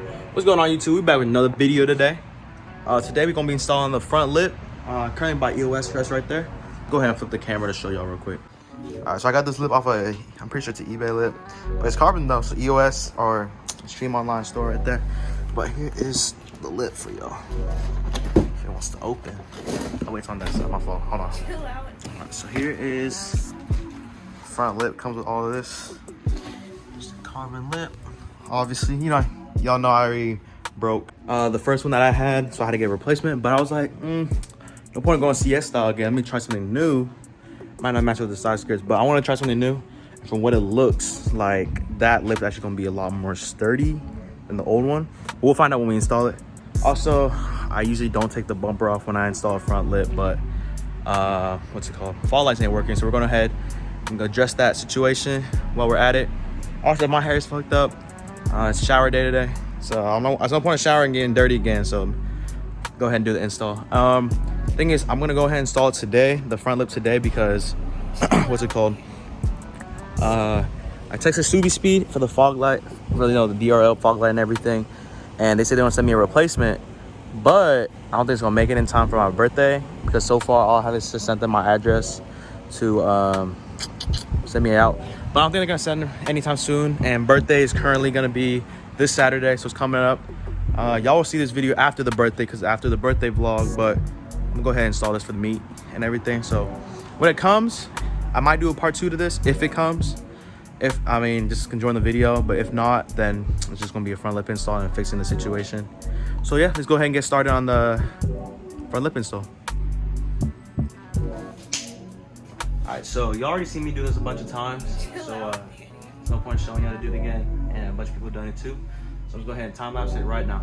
What's going on, YouTube? We're back with another video today. Today we're gonna be installing the front lip, currently by EOS Press right there. Go ahead and flip the camera to show y'all real quick. All right, so I got this lip off of, I'm pretty sure it's an eBay lip, but it's carbon though, so EOS or Stream Online store right there. But here is the lip for y'all. If it wants to open. Oh wait, it's on that side, my fault, hold on. All right, so here is front lip, comes with all of this. Just a carbon lip. Obviously, you know, y'all know I already broke the first one that I had, so I had to get a replacement. But I was like, no point in going CS style again. Let me try something new. Might not match with the side skirts, but I want to try something new. And from what it looks like, that lip is actually going to be a lot more sturdy than the old one. We'll find out when we install it. Also, I usually don't take the bumper off when I install a front lip, but what's it called? Fog lights ain't working, so we're going to go ahead and go address that situation while we're at it. Also, my hair is fucked up. It's shower day today, so I don't know. There's no point in showering and getting dirty again. So go ahead and do the install. Thing is, I'm gonna go ahead and install it today, the front lip today, because what's it called? I texted Subi Speed for the fog light, really know the DRL fog light and everything, and they said they want to send me a replacement, but I don't think it's gonna make it in time for my birthday, because so far all I have is to send them my address to send me out. But I don't think they're gonna send them anytime soon, and birthday is currently gonna be this Saturday, so it's coming up. Y'all will see this video after the birthday, because after the birthday vlog, but I'm gonna go ahead and install this for the meet and everything. So when it comes, I might do a part 2 to this if it comes. If I mean, just enjoying the video, but if not, then it's just gonna be a front lip install and fixing the situation. So yeah, let's go ahead and get started on the front lip install. Alright, so you already seen me do this a bunch of times, so there's no point showing you how to do it again, and a bunch of people have done it too. So let's go ahead and time lapse it right now.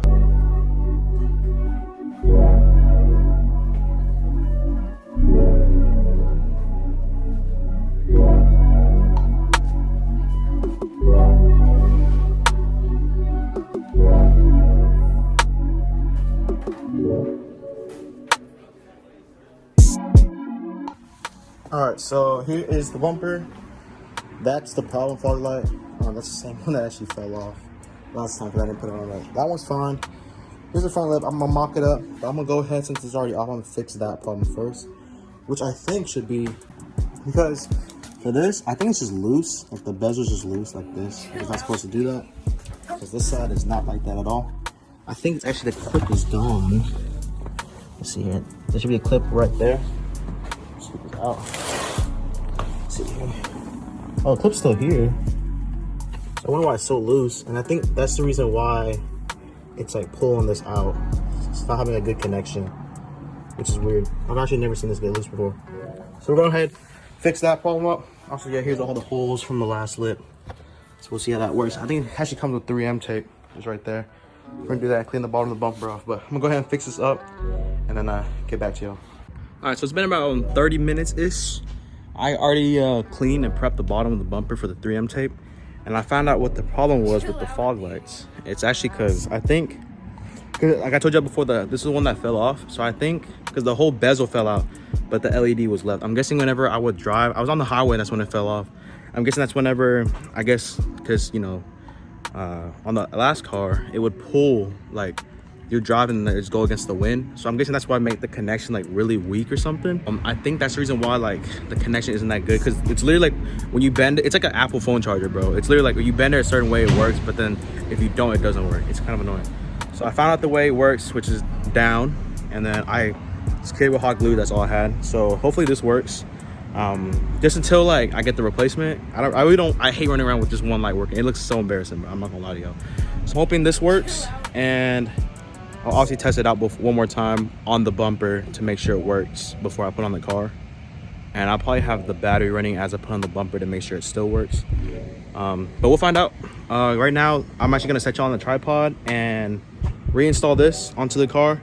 Alright, so here is the bumper. That's the problem fog light. That's the same one that actually fell off last time because I didn't put it on right. That one's fine. Here's the front lip. I'm gonna mock it up, but I'm gonna go ahead, since it's already off, I'm gonna fix that problem first, which I think should be, because for this, I think it's just loose. Like the bezel's just loose like this. It's not supposed to do that, because this side is not like that at all. I think it's actually the clip is gone. Let's see here. There should be a clip right there. Oh, let's see here. Oh, the clip's still here. So I wonder why it's so loose, and I think that's the reason why it's like pulling this out. It's not having a good connection, which is weird. I've actually never seen this get loose before. So we're going ahead, fix that problem up. Also, yeah, here's all the holes from the last lip. So we'll see how that works. I think it actually comes with 3M tape. It's right there. We're gonna do that, clean the bottom of the bumper off. But I'm gonna go ahead and fix this up, and then get back to y'all. All right, so it's been about 30 minutes-ish. I already cleaned and prepped the bottom of the bumper for the 3M tape, and I found out what the problem was with the fog lights. It's actually because I think, like I told you before, this is the one that fell off. So I think because the whole bezel fell out, but the LED was left. I'm guessing whenever I would drive, I was on the highway, that's when it fell off. I'm guessing that's whenever, I guess, because, you know, on the last car, it would pull, like, you're driving and it's go against the wind, so I'm guessing that's why I make the connection like really weak or something. I think that's the reason why like the connection isn't that good, because it's literally like when you bend it, it's like an Apple phone charger, bro. It's literally like when you bend it a certain way it works, but then if you don't, it doesn't work. It's kind of annoying. So I found out the way it works, which is down, and then I secured with hot glue. That's all I had. So hopefully this works. Just until like I get the replacement. I hate running around with just one light working. It looks so embarrassing, but I'm not gonna lie to y'all. So I'm hoping this works, and I'll obviously test it out one more time on the bumper to make sure it works before I put on the car. And I'll probably have the battery running as I put on the bumper to make sure it still works. But we'll find out. Right now, I'm actually gonna set you on the tripod and reinstall this onto the car.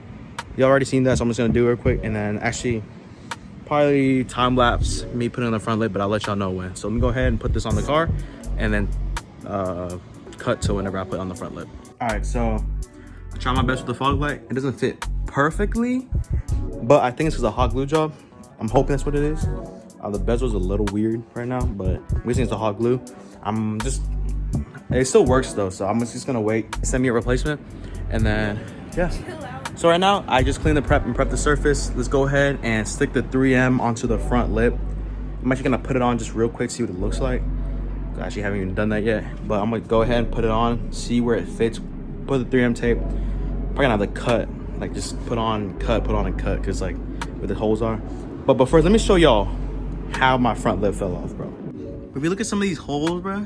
You already seen that, so I'm just gonna do it real quick, and then actually probably time lapse me putting on the front lip, but I'll let y'all know when. So let me go ahead and put this on the car, and then cut to whenever I put on the front lip. All right, so I try my best with the fog light. It doesn't fit perfectly, but I think it's because of hot glue job. I'm hoping that's what it is. The bezel's a little weird right now, but I'm guessing it's the hot glue. I'm just It still works though, so I'm just gonna wait, send me a replacement, and then yeah. So right now I just clean the prep and prep the surface. Let's go ahead and stick the 3M onto the front lip. I'm actually gonna put it on just real quick, see what it looks like. I actually haven't even done that yet, but I'm gonna go ahead and put it on, see where it fits. Put the 3M tape. Probably gonna have to cut, like just put on, cut, put on and cut, cause like where the holes are. But first, let me show y'all how my front lip fell off, bro. If you look at some of these holes, bro,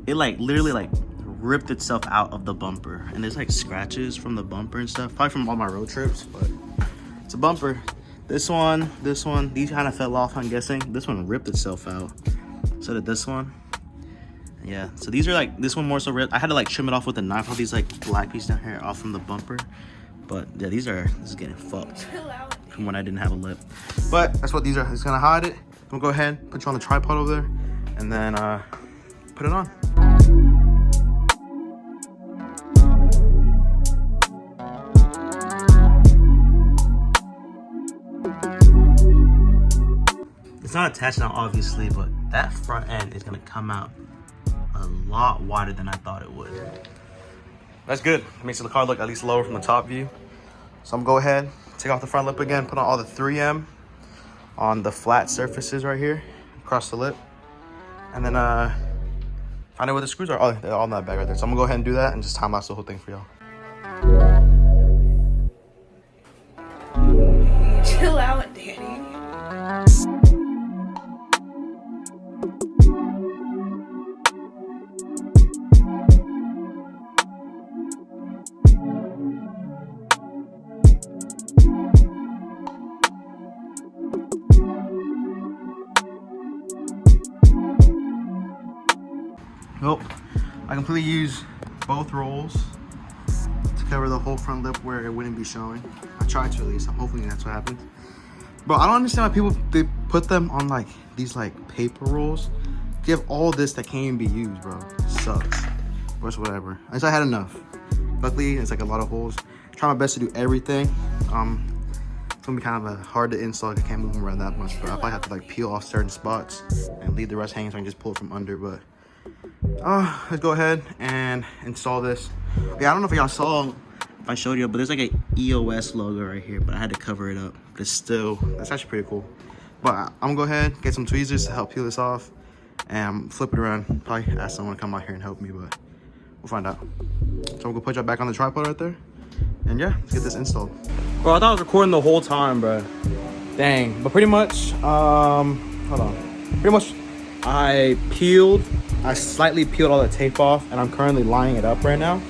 it like literally like ripped itself out of the bumper, and there's like scratches from the bumper and stuff, probably from all my road trips, but it's a bumper. This one, these kind of fell off, I'm guessing. This one ripped itself out. So did this one. Yeah, so these are like, this one more so ripped. I had to like trim it off with a knife, all these like black pieces down here off from the bumper. But yeah, this is getting fucked from when I didn't have a lip. But that's what these are. It's gonna hide it. I'm gonna go ahead, put you on the tripod over there, and then put it on. It's not attached now, obviously, but that front end is gonna come out a lot wider than I thought it would. That's good. It makes the car look at least lower from the top view. So I'm gonna go ahead, take off the front lip again, put on all the 3M on the flat surfaces right here, across the lip. And then find out where the screws are. Oh, they're all in that bag right there. So I'm gonna go ahead and do that and just time lapse the whole thing for y'all. Chill out, Danny. Nope, I completely used both rolls to cover the whole front lip where it wouldn't be showing. I tried to at least, I'm hoping that's what happened. But I don't understand why people, they put them on like these like paper rolls. You have all this that can't even be used, bro. It sucks. But it's whatever. I just, I had enough. Luckily, it's like a lot of holes. Try my best to do everything. It's gonna be kind of hard to install. I can't move them around that much, but I probably have to like peel off certain spots and leave the rest hanging so I can just pull it from under. But let's go ahead and install this. Yeah, I don't know if y'all saw, if I showed you, but there's like a EOS logo right here, but I had to cover it up. But still, that's actually pretty cool. But I'm gonna go ahead, get some tweezers to help peel this off and flip it around. Probably ask someone to come out here and help me, but we'll find out. So I'm gonna put y'all back on the tripod right there. And yeah, let's get this installed. Bro, I thought I was recording the whole time, bro. Dang, but pretty much, hold on. Pretty much, I slightly peeled all the tape off, and I'm currently lining it up right now.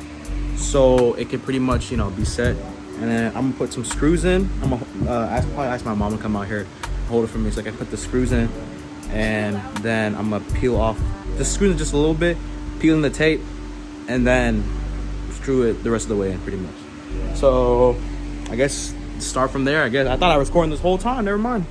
So it can pretty much, you know, be set. And then I'm gonna put some screws in. I'm gonna probably ask my mom to come out here, hold it for me so I can put the screws in. And then I'm gonna peel off the screws just a little bit, peeling the tape, and then screw it the rest of the way in pretty much. So I guess start from there. I guess I thought I was recording this whole time, never mind.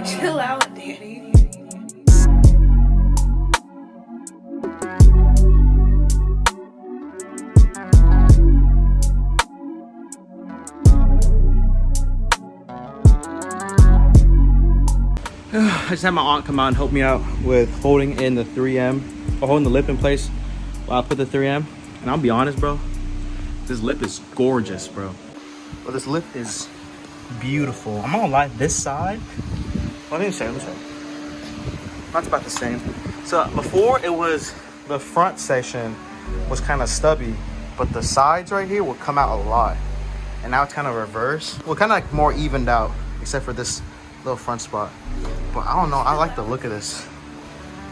Chill out, Danny. I just had my aunt come out and help me out with holding in the 3M, or holding the lip in place while I put the 3M. And I'll be honest, bro, this lip is gorgeous, bro. But this lip is beautiful. I'm not gonna lie, this side, let me say. That's about the same. So before it was, the front section was kind of stubby, but the sides right here will come out a lot. And now it's kind of reversed. Well, kind of like more evened out, except for this little front spot. But I don't know, I like the look of this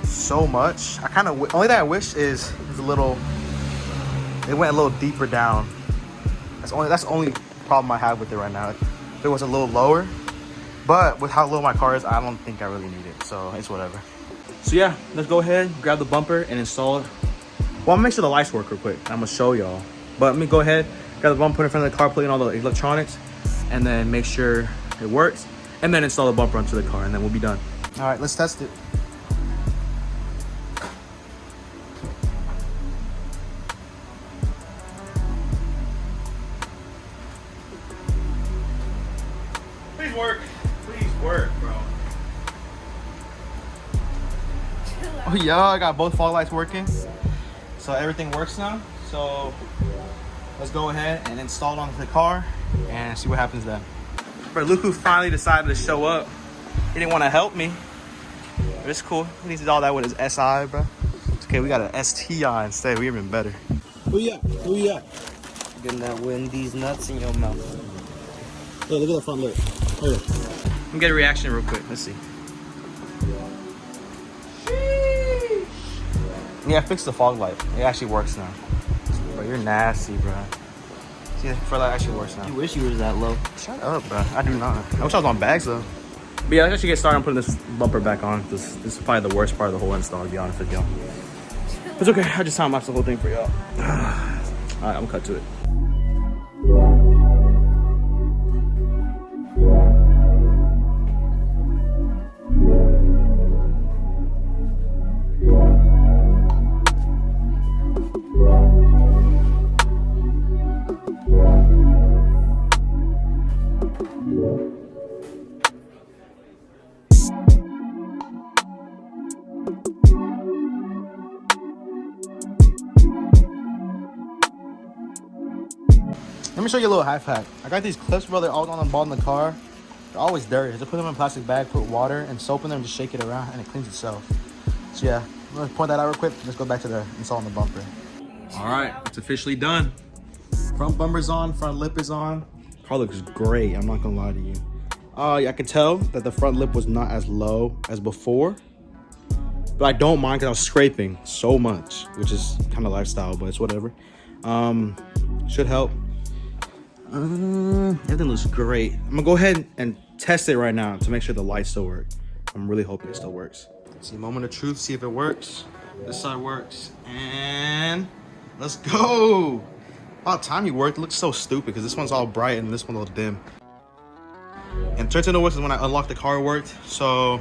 so much. I kind of, only thing I wish is a little, it went a little deeper down. That's the only problem I have with it right now. If it was a little lower, but with how low my car is, I don't think I really need it, so it's whatever. So yeah, let's go ahead, grab the bumper and install it. Well, I'm gonna make sure the lights work real quick. I'm gonna show y'all. But let me go ahead, grab the bumper, put it in front of the car, plug in all the electronics, and then make sure it works, and then install the bumper onto the car, and then we'll be done. All right, let's test it. Please work. Please work, bro. Oh yeah, I got both fog lights working. So everything works now. So let's go ahead and install it onto the car and see what happens then. But look who finally decided to show up. He didn't want to help me. But it's cool. He did all that with his SI, bro. It's okay, we got an STI instead. We're even better. Who you at? Who you at? Getting that Wendy's nuts in your mouth. Look at the front lip. Let me get a reaction real quick. Let's see. Yeah, I fixed the fog light. It actually works now. Bro, you're nasty, bro. See, the fog light actually works now. You wish you was that low. Shut up, bro. I do not. I wish I was on bags, though. But yeah, let's actually get started on putting this bumper back on. This is probably the worst part of the whole install, to be honest with y'all. It's okay. I just time-lapsed the whole thing for y'all. All right, I'm gonna cut to it. Let me show you a little life hack. I got these clips, bro. They're all on the bottom of the car. They're always dirty. Just put them in a plastic bag, put water and soap in them, just shake it around, and it cleans itself. So yeah, I'm gonna point that out real quick. Let's go back to the installing the bumper. All right, it's officially done. Front bumper's on, front lip is on. Car looks great. I'm not gonna lie to you. I could tell that the front lip was not as low as before, but I don't mind because I was scraping so much, which is kind of lifestyle, but it's whatever. Should help. Everything looks great. I'm gonna go ahead and test it right now to make sure the lights still work. I'm really hoping it still works. See, moment of truth, see if it works. This side works, and let's go. About time you worked. It looks so stupid because this one's all bright and this one's a little dim. And turns into works is when I unlocked the car, it worked. So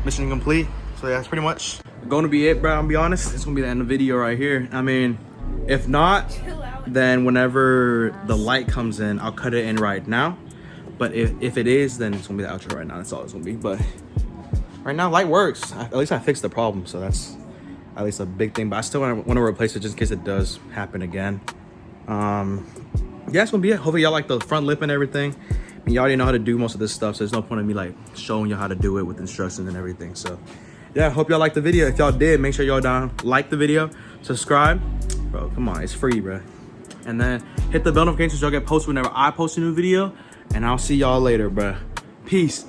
mission complete. So yeah, that's pretty much going to be it, bro. I'll be honest, it's gonna be the end of the video right here. I mean, if not, then whenever the light comes in, I'll cut it in right now. But if it is, then it's gonna be the outro right now. That's all it's gonna be. But right now, light works. At least I fixed the problem, so that's at least a big thing. But I still want to replace it just in case it does happen again. Yeah, it's gonna be it. Hopefully y'all like the front lip and everything. I mean, y'all already know how to do most of this stuff, so there's no point in me like showing you how to do it with instructions and everything. So yeah, I hope y'all liked the video. If y'all did, make sure y'all like the video, subscribe. Bro, come on, it's free, bro. And then hit the bell notification so y'all get posted whenever I post a new video. And I'll see y'all later, bro. Peace.